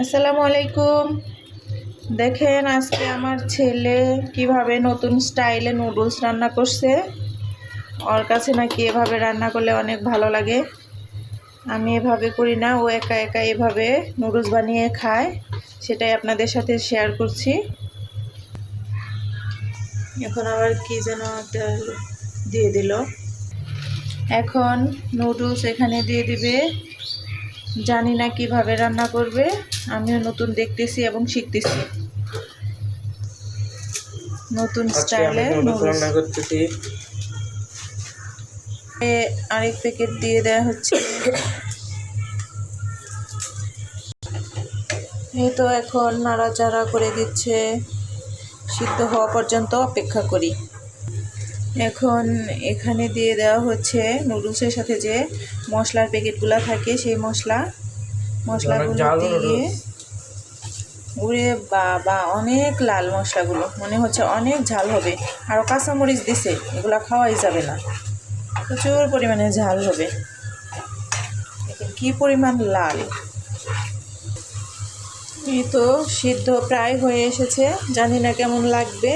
আসসালামু আলাইকুম। দেখেন আজকে আমার ছেলে কিভাবে নতুন স্টাইলে নুডলস রান্না করছে। ওর কাছে নাকি এভাবে রান্না করলে অনেক ভালো লাগে। আমি এভাবে করি না, ও একা একা এভাবে নুডলস বানিয়ে খায়, সেটাই আপনাদের সাথে শেয়ার করছি। এখন আবার কি যেন একটা দিয়ে দিল। এখন নুডলস এখানে দিয়ে দিবে। জানি না কিভাবে রান্না করবে, আমিও নতুন দেখতেছি এবং শিখতেছি। নতুন স্টাইলে নুডলস রান্না করতেছি। আরেক প্যাকেট দিয়ে দেওয়া হচ্ছে। এই তো এখন নাড়াচাড়া করে দিচ্ছে, সিদ্ধ হওয়া পর্যন্ত অপেক্ষা করি। এখন এখানে দিয়ে দেওয়া হচ্ছে নুডলসের সাথে যে মশলার প্যাকেটগুলো থাকে, সেই মশলাগুলো দিয়ে। উড়ে বাবা, অনেক লাল মশলাগুলো, মনে হচ্ছে অনেক ঝাল হবে। আরও কাঁচামরিচ দিছে, এগুলো খাওয়াই যাবে না, প্রচুর পরিমাণে ঝাল হবে। কি পরিমাণ লাল! এই তো সিদ্ধ প্রায় হয়ে এসেছে, জানি না কেমন লাগবে,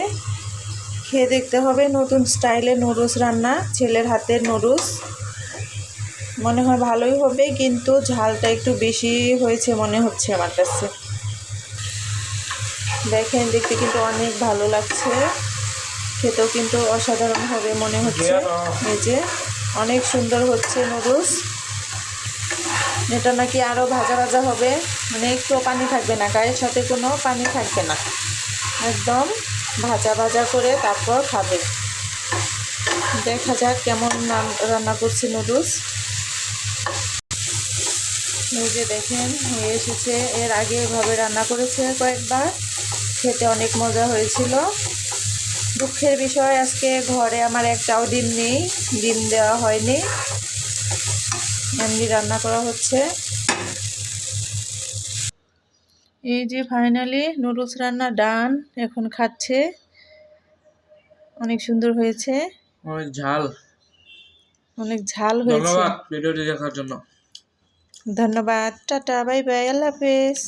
খেয়ে দেখতে হবে। নতুন স্টাইলে নুডলস রান্না, ছেলের হাতের নুডলস, মনে হয় ভালোই হবে, কিন্তু ঝালটা একটু বেশি হয়েছে মনে হচ্ছে আমার কাছে। দেখেন, দেখতে কিন্তু অনেক ভালো লাগছে, খেতেও কিন্তু অসাধারণ হবে মনে হচ্ছে। এই যে অনেক সুন্দর হচ্ছে নুডলস। এটা নাকি আরও ভাজা ভাজা হবে, মানে একটু পানি থাকবে না, গায়ের সাথে কোনো পানি থাকবে না, একদম ভাজা ভাজা করে তারপর খাবে। দেখা যাক কেমন রান্না করছি নুডলস। এই যে দেখেন হয়ে এসেছে। এর আগে এভাবে রান্না করেছে কয়েকবার, খেতে অনেক মজা হয়েছিল। দুঃখের বিষয়, আজকে ঘরে আমার একটাও ডিম নেই, ডিম দেওয়া হয়নি, এমনি রান্না করা হচ্ছে। এই যে ফাইনালি নুডলস রান্না ডান, এখন খাচ্ছে। অনেক সুন্দর হয়েছে, অনেক ঝাল। অনেক ঝাল হয়েছে। ধন্যবাদ ভিডিওটি দেখার জন্য। ধন্যবাদ, টাটা, বাই বাই, আল্লাহ হাফেজ।